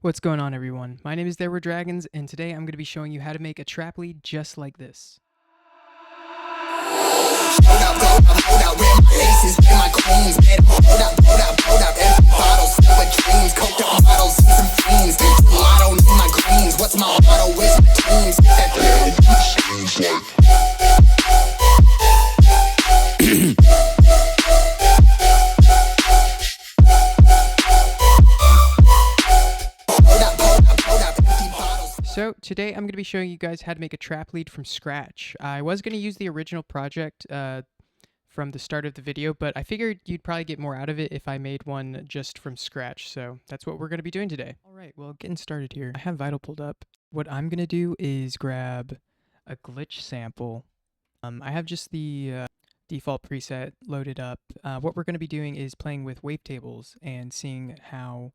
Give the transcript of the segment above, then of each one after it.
What's going on, everyone? My name is There Were Dragons, and today I'm going to be showing you how to make a trap lead just like this. So today I'm going to be showing you guys how to make a trap lead from scratch. I was going to use the original project from the start of the video, but I figured you'd probably get more out of it if I made one just from scratch. So that's what we're going to be doing today. All right, well, getting started here. I have Vital pulled up. What I'm going to do is grab a glitch sample. I have just the default preset loaded up. What we're going to be doing is playing with wavetables and seeing how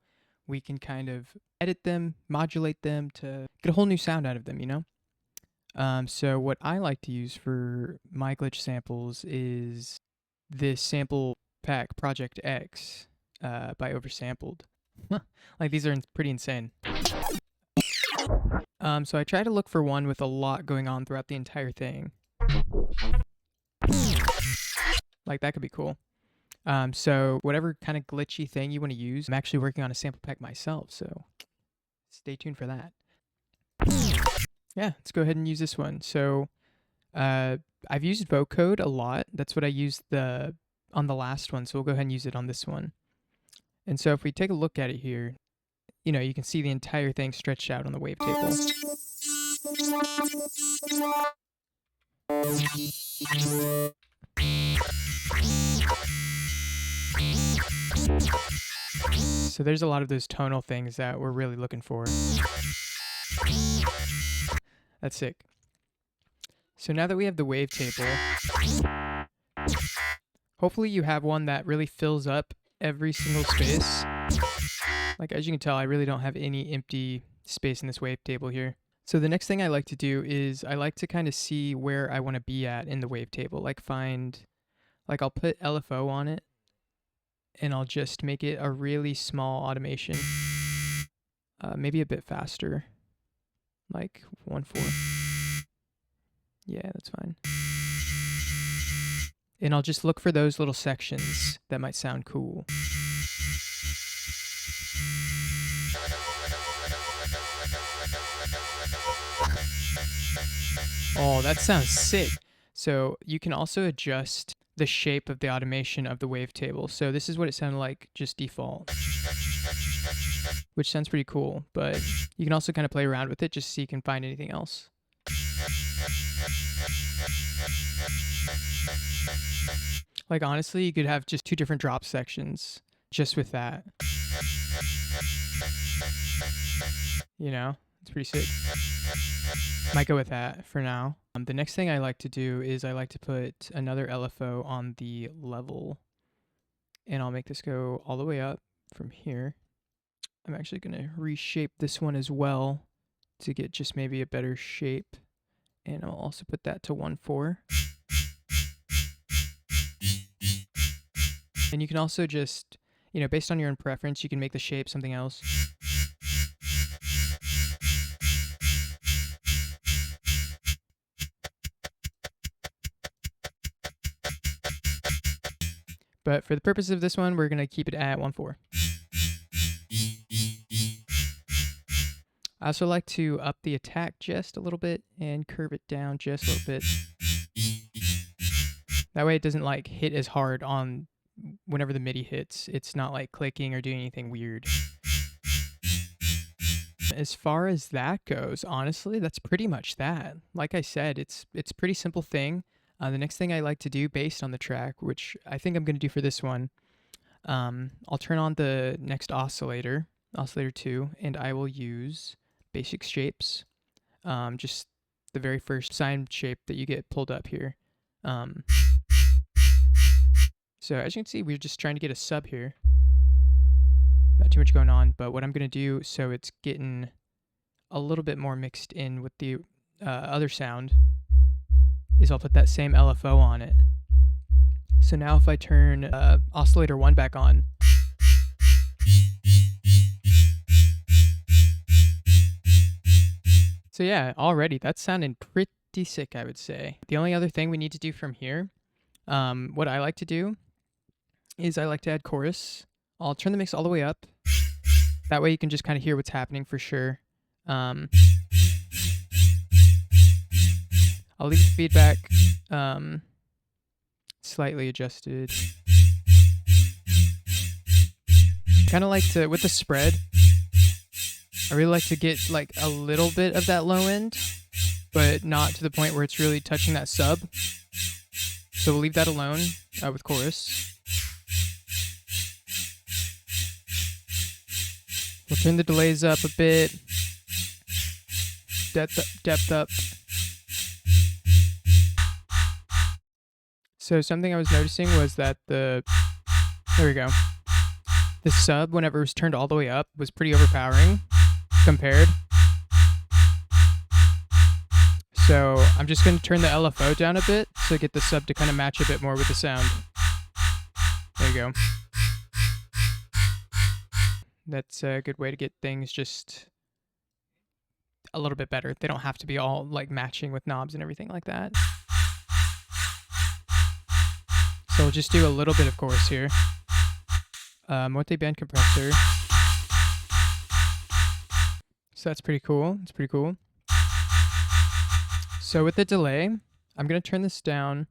we can kind of edit them, modulate them to get a whole new sound out of them, you know? So what I like to use for my glitch samples is this sample pack Project X by Oversampled. Like, these are pretty insane. So I try to look for one with a lot going on throughout the entire thing. Like, that could be cool. So whatever kind of glitchy thing you want to use, I'm actually working on a sample pack myself, so stay tuned for that. Yeah, let's go ahead and use this one. So I've used vocode a lot. That's what I used on the last one, so we'll go ahead and use it on this one. And so if we take a look at it here, you know, you can see the entire thing stretched out on the wavetable. So there's a lot of those tonal things that we're really looking for. That's sick. So now that we have the wavetable, hopefully you have one that really fills up every single space. Like, as you can tell, I really don't have any empty space in this wavetable here. So the next thing I like to do is I like to kind of see where I want to be at in the wavetable. Like I'll put LFO on it, and I'll just make it a really small automation. Maybe a bit faster, like 1/4. Yeah, that's fine. And I'll just look for those little sections that might sound cool. Oh, that sounds sick. So you can also adjust the shape of the automation of the wavetable. So this is what it sounded like just default, which sounds pretty cool, but you can also kind of play around with it just so you can find anything else. Like, honestly, you could have just 2 different drop sections just with that. You know, it's pretty sick. Might go with that for now. The next thing I like to do is I like to put another LFO on the level, and I'll make this go all the way up from here. I'm actually going to reshape this one as well to get just maybe a better shape, and I'll also put that to 1/4. And you can also just, you know, based on your own preference, you can make the shape something else. But for the purpose of this one, we're going to keep it at 1/4. I also like to up the attack just a little bit and curve it down just a little bit. That way it doesn't like hit as hard on whenever the MIDI hits. It's not like clicking or doing anything weird. As far as that goes, honestly, that's pretty much that. Like I said, it's a pretty simple thing. The next thing I like to do based on the track, which I think I'm going to do for this one, I'll turn on the next oscillator 2, and I will use basic shapes, just the very first sine shape that you get pulled up here. So as you can see, we're just trying to get a sub here. Not too much going on, but what I'm going to do so it's getting a little bit more mixed in with the other sound is I'll put that same LFO on it. So now if I turn oscillator 1 back on, So yeah, already that's sounding pretty sick, I would say. The only other thing we need to do from here, what I like to do is I like to add chorus. I'll turn the mix all the way up. That way you can just kind of hear what's happening for sure. I'll leave the feedback slightly adjusted. Kind of like to, with the spread, I really like to get like a little bit of that low end, but not to the point where it's really touching that sub. So we'll leave that alone with chorus. We'll turn the delays up a bit, depth up. So something I was noticing was that there we go. The sub, whenever it was turned all the way up, was pretty overpowering compared. So I'm just going to turn the LFO down a bit to get the sub to kind of match a bit more with the sound. There you go. That's a good way to get things just a little bit better. They don't have to be all like matching with knobs and everything like that. So we'll just do a little bit of chorus here. Multi-band compressor. So that's pretty cool. It's pretty cool. So with the delay, I'm going to turn this down,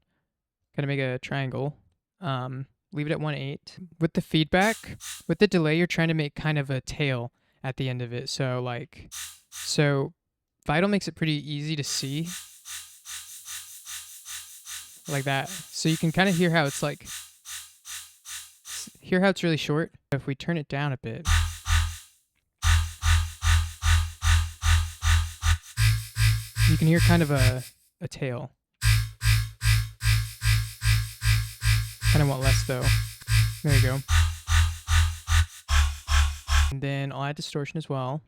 kind of make a triangle. Leave it at 1/8. With the feedback, with the delay, you're trying to make kind of a tail at the end of it. So Vital makes it pretty easy to see. Like that. So you can kind of hear how it's like, hear how it's really short. If we turn it down a bit, you can hear kind of a tail. Kind of want less though. There you go. And then I'll add distortion as well.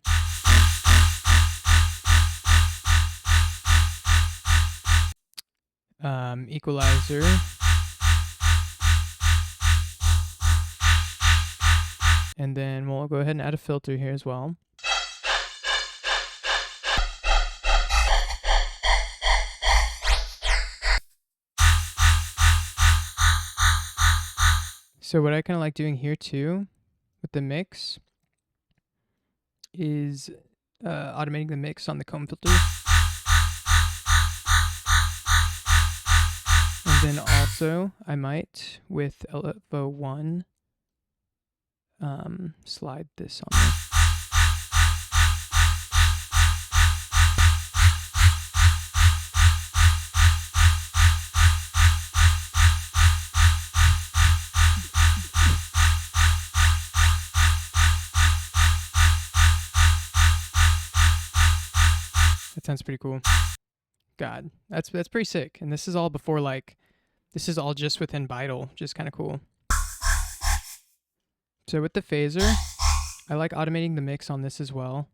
Equalizer. And then we'll go ahead and add a filter here as well. So what I kind of like doing here too with the mix is automating the mix on the comb filter. And then also I might with LFO1 slide this on there. That sounds pretty cool. God, that's pretty sick. And this is all before this is all just within Vital, which is kind of cool. So with the phaser, I like automating the mix on this as well.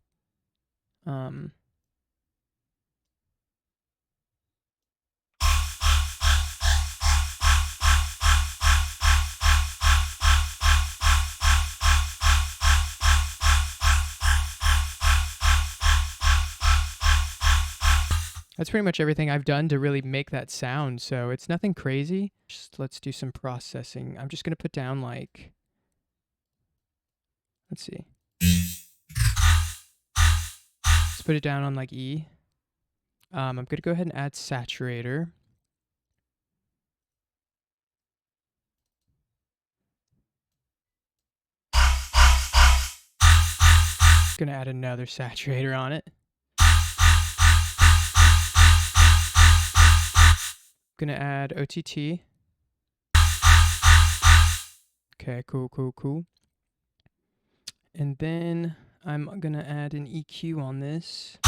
That's pretty much everything I've done to really make that sound, so it's nothing crazy. Just let's do some processing. I'm just going to put down like, let's see. Let's put it down on like E. I'm going to go ahead and add saturator. Going to add another saturator on it. Gonna add OTT. Okay, cool. And then I'm gonna add an EQ on this.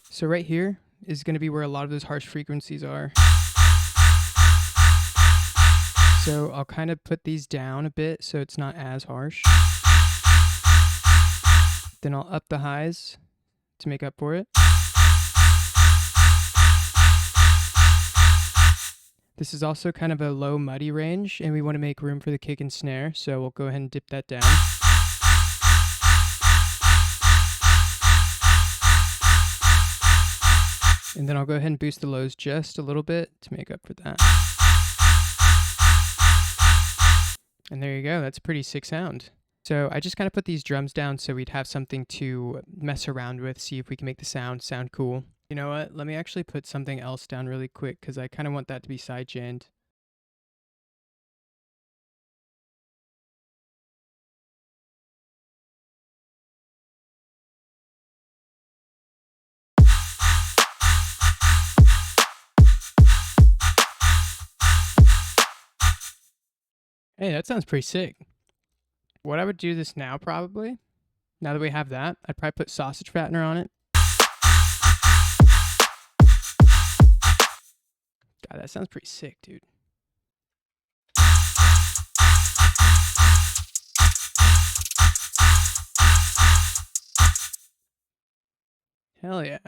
So right here is gonna be where a lot of those harsh frequencies are. So I'll kind of put these down a bit so it's not as harsh. Then I'll up the highs to make up for it. This is also kind of a low muddy range, and we want to make room for the kick and snare, so we'll go ahead and dip that down. And then I'll go ahead and boost the lows just a little bit to make up for that. And there you go. That's a pretty sick sound. So I just kind of put these drums down so we'd have something to mess around with, see if we can make the sound cool. You know what? Let me actually put something else down really quick because I kind of want that to be sidechained. Hey, that sounds pretty sick. What I would do this now, probably, now that we have that, I'd probably put sausage fattener on it. God, that sounds pretty sick, dude. Hell yeah.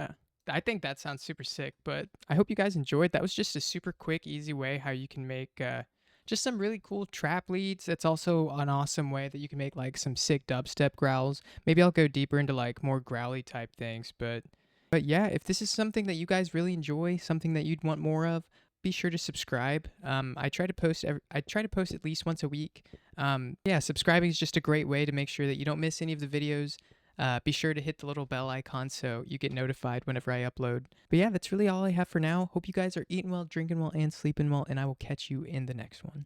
I think that sounds super sick, but I hope you guys enjoyed. That was just a super quick, easy way how you can make just some really cool trap leads. It's also an awesome way that you can make like some sick dubstep growls. Maybe I'll go deeper into like more growly type things, but yeah, if this is something that you guys really enjoy, something that you'd want more of, be sure to subscribe. I try to post at least once a week. Yeah, subscribing is just a great way to make sure that you don't miss any of the videos. Be sure to hit the little bell icon so you get notified whenever I upload. But yeah, that's really all I have for now. Hope you guys are eating well, drinking well, and sleeping well, and I will catch you in the next one.